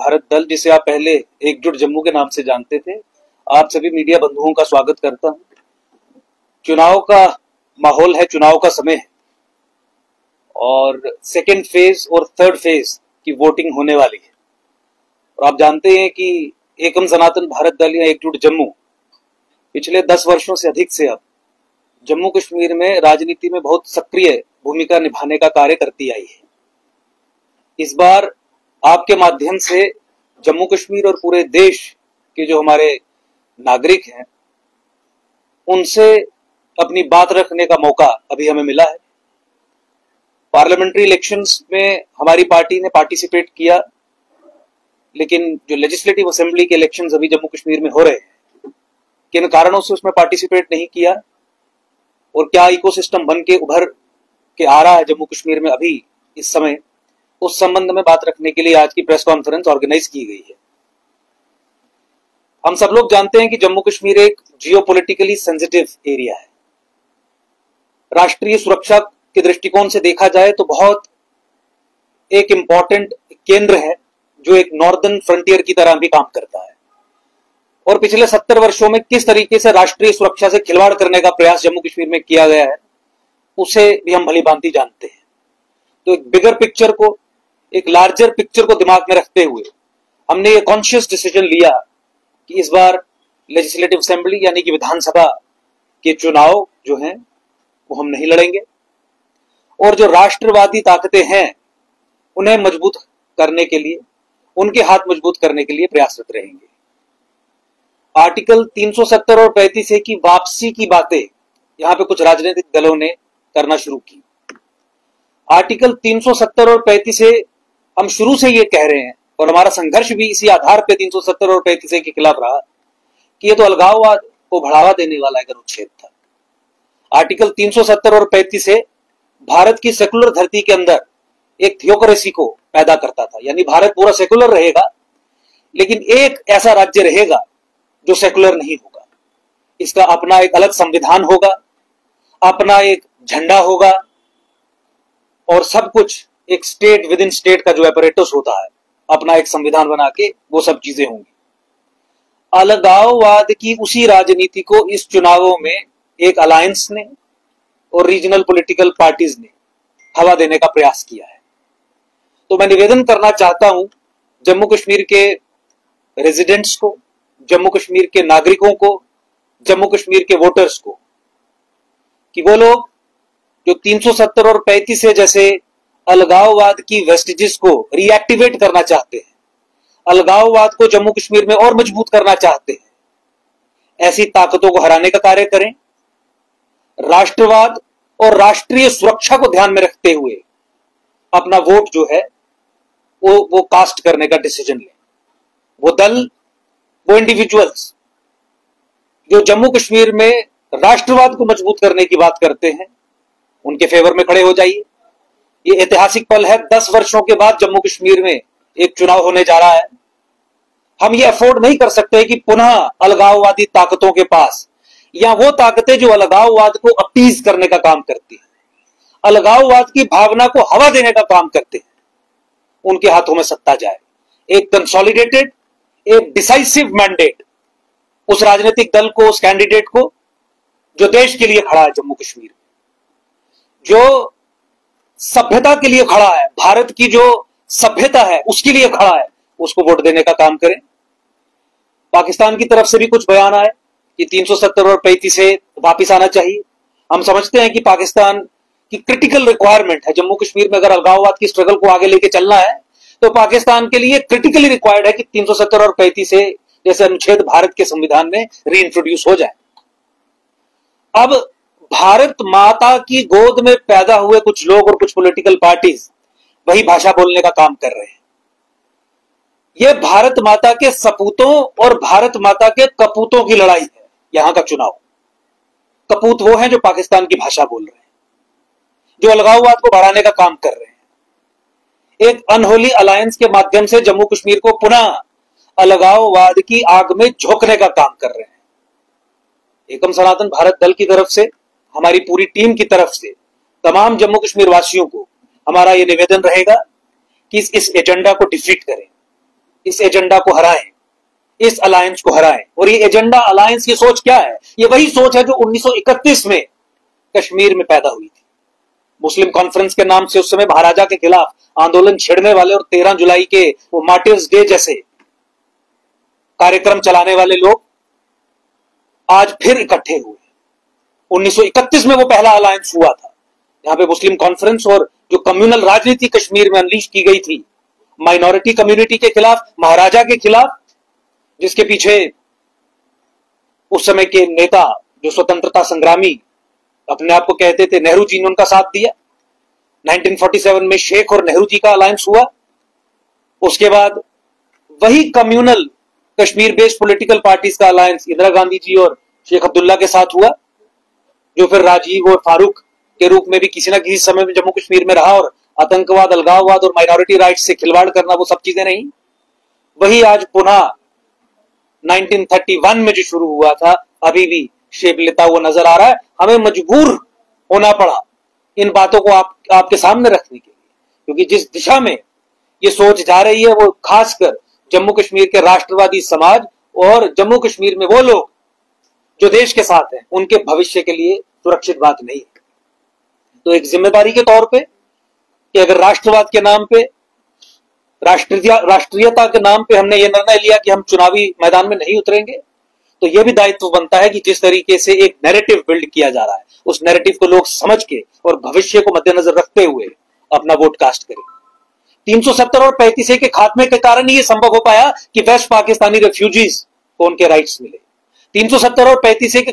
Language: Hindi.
भारत दल, जिसे आप पहले एकजुट जम्मू के नाम से जानते थे, आप सभी मीडिया बंधुओं का स्वागत करता हूं। चुनाव का माहौल है, चुनाव का समय है और सेकेंड फेज और थर्ड फेज की वोटिंग होने वाली है। और आप जानते हैं कि एकम सनातन भारत दल या एकजुट जम्मू पिछले 10 वर्षों से अधिक से अब जम्मू कश्मीर में राजनीति में बहुत सक्रिय भूमिका निभाने का कार्य करती आई है। इस बार आपके माध्यम से जम्मू कश्मीर और पूरे देश के जो हमारे नागरिक हैं उनसे अपनी बात रखने का मौका अभी हमें मिला है। पार्लियामेंट्री इलेक्शंस में हमारी पार्टी ने पार्टिसिपेट किया, लेकिन जो लेजिस्लेटिव असेंबली के इलेक्शंस अभी जम्मू कश्मीर में हो रहे हैं, किन कारणों से उसमें पार्टिसिपेट नहीं किया और क्या इकोसिस्टम बन के उभर के आ रहा है जम्मू कश्मीर में अभी इस समय, उस संबंध में बात रखने के लिए आज की प्रेस कॉन्फ्रेंस ऑर्गेनाइज की गई है। हम सब लोग जानते हैं कि जम्मू कश्मीर एक जियोपॉलिटिकली सेंसिटिव एरिया है। राष्ट्रीय सुरक्षा के दृष्टिकोण से देखा जाए तो बहुत एक इंपॉर्टेंट केंद्र है जो एक नॉर्दर्न फ्रंटियर की तरह भी काम करता है। और पिछले 70 वर्षों में किस तरीके से राष्ट्रीय सुरक्षा से खिलवाड़ करने का प्रयास जम्मू कश्मीर में किया गया है उसे भी हम भली भांति जानते हैं। तो एक बिगर पिक्चर को, एक लार्जर पिक्चर को दिमाग में रखते हुए हमने ये कॉन्शियस डिसीजन लिया कि इस बार लेजिस्लेटिव असेंबली यानी कि विधानसभा के चुनाव जो हैं वो हम नहीं लड़ेंगे और जो राष्ट्रवादी ताकतें हैं उन्हें मजबूत करने के लिए, उनके हाथ मजबूत करने के लिए प्रयासरत रहेंगे। आर्टिकल 370 और 35 की वापसी की बातें यहां पे कुछ राजनीतिक दलों ने करना शुरू की। आर्टिकल 370 और 35 हम शुरू से ये कह रहे हैं और हमारा संघर्ष भी इसी आधार पे 370 और 35 के खिलाफ रहा कि ये तो अलगाववाद को बढ़ावा देने वाला एक अनुच्छेद था। आर्टिकल 370 और 35 भारत की सेकुलर धरती के अंदर एक थियोक्रेसी को पैदा करता था, यानी भारत पूरा सेकुलर रहेगा लेकिन एक ऐसा राज्य रहेगा जो सेकुलर नहीं होगा। इसका अपना एक अलग संविधान होगा, अपना एक झंडा होगा और सब कुछ एक स्टेट विद इन स्टेट का जो एपरेटस होता है, अपना एक संविधान बना के वो सब चीजें होंगी। अलगाववाद की उसी राजनीति को इस चुनावों में एक अलायंस ने और रीजनल पॉलिटिकल पार्टीज ने हवा देने का प्रयास किया है। तो मैं निवेदन करना चाहता हूं जम्मू कश्मीर के रेजिडेंट्स को, जम्मू कश्मीर के नागरिकों को, जम्मू कश्मीर के वोटर्स को कि वो लोग जो 370 और 35 जैसे अलगाववाद की वेस्टेजेस को रिएक्टिवेट करना चाहते हैं, अलगाववाद को जम्मू कश्मीर में और मजबूत करना चाहते हैं, ऐसी ताकतों को हराने का कार्य करें। राष्ट्रवाद और राष्ट्रीय सुरक्षा को ध्यान में रखते हुए अपना वोट जो है वो कास्ट करने का डिसीजन लें। वो दल, वो इंडिविजुअल्स जो जम्मू कश्मीर में राष्ट्रवाद को मजबूत करने की बात करते हैं, उनके फेवर में खड़े हो जाइए। ये ऐतिहासिक पल है, 10 वर्षों के बाद जम्मू कश्मीर में एक चुनाव होने जा रहा है। हम ये अफोर्ड नहीं कर सकते कि पुनः अलगाववादी ताकतों के पास, या वो ताकतें जो अलगाववाद को अपीज करने का काम करती हैं, अलगाववाद की भावना को हवा देने का काम करते हैं, उनके हाथों में सत्ता जाए। एक कंसोलिडेटेड, एक डिसाइसिव मैंडेट उस राजनीतिक दल को, उस कैंडिडेट को जो देश के लिए खड़ा है, जम्मू कश्मीर में जो सभ्यता के लिए खड़ा है, भारत की जो सभ्यता है उसके लिए खड़ा है, उसको वोट देने का काम करें। पाकिस्तान की तरफ से भी कुछ बयान आए कि 370 और 35 से वापिस आना चाहिए। हम समझते हैं कि पाकिस्तान की क्रिटिकल रिक्वायरमेंट है जम्मू कश्मीर में, अगर अलगाववाद की स्ट्रगल को आगे लेके चलना है तो पाकिस्तान के लिए क्रिटिकली रिक्वायर्ड है कि 370 और 35 जैसे अनुच्छेद भारत के संविधान में रीइंट्रोड्यूस हो जाए। अब भारत माता की गोद में पैदा हुए कुछ लोग और कुछ पॉलिटिकल पार्टीज वही भाषा बोलने का काम कर रहे हैं। यह भारत माता के सपूतों और भारत माता के कपूतों की लड़ाई है। यहां का चुनाव, कपूत वो हैं जो पाकिस्तान की भाषा बोल रहे हैं, जो अलगाववाद को बढ़ाने का काम कर रहे हैं। एक अनहोली अलायंस के माध्यम से जम्मू कश्मीर को पुनः अलगाववाद की आग में झोंकने का काम कर रहे हैं। एकम सनातन भारत दल की तरफ से, हमारी पूरी टीम की तरफ से तमाम जम्मू कश्मीर वासियों को हमारा यह निवेदन रहेगा कि इस एजेंडा को डिफीट करें। इस एजेंडा को हराएं, इस अलायंस को हराएं। और ये एजेंडा, अलायंस की सोच क्या है? ये वही सोच है जो 1931 में कश्मीर में पैदा हुई थी। मुस्लिम कॉन्फ्रेंस के नाम से उस समय महाराजा के खिलाफ आंदोलन छेड़ने वाले और 13 जुलाई के वो मार्टिर्स डे जैसे कार्यक्रम चलाने वाले लोग आज फिर इकट्ठे हुए। 1931 में वो पहला अलायंस हुआ था, यहां पे मुस्लिम कॉन्फ्रेंस और जो कम्युनल राजनीति कश्मीर में अनलीश की गई थी माइनॉरिटी कम्युनिटी के खिलाफ, महाराजा के खिलाफ, जिसके पीछे उस समय के नेता जो स्वतंत्रता संग्रामी अपने आप को कहते थे, नेहरू जी ने उनका साथ दिया। 1947 में शेख और नेहरू जी का अलायंस हुआ। उसके बाद वही communal Kashmir based political parties का अलायंस इंदिरा गांधी जी और शेख अब्दुल्ला के साथ हुआ, जो फिर राजीव और फारूक के रूप में भी किसी ना किसी समय में जम्मू कश्मीर में रहा और आतंकवाद, अलगाववाद और माइनॉरिटी राइट्स से खिलवाड़ करना, वो सब चीजें नहीं। वही आज पुनः 1931 में जो शुरू हुआ था अभी भी शेप लेता हुआ नजर आ रहा है। हमें मजबूर होना पड़ा इन बातों को आपके सामने रखने के लिए, क्योंकि जिस दिशा में ये सोच जा रही है वो खासकर जम्मू कश्मीर के राष्ट्रवादी समाज और जम्मू कश्मीर में वो लोग जो देश के साथ हैं, उनके भविष्य के लिए सुरक्षित बात नहीं है। तो एक जिम्मेदारी के तौर पे कि अगर राष्ट्रवाद के नाम पे, राष्ट्रीयता के नाम पे हमने ये निर्णय लिया कि हम चुनावी मैदान में नहीं उतरेंगे, तो यह भी दायित्व बनता है कि जिस तरीके से एक नैरेटिव बिल्ड किया जा रहा है, उस नैरेटिव को लोग समझ के और भविष्य को मद्देनजर रखते हुए अपना वोट कास्ट करें। 370 और 35A के खात्मे के कारण ही यह संभव हो पाया कि वेस्ट पाकिस्तानी रेफ्यूजीज को उनके राइट्स मिले। 370 और 35A के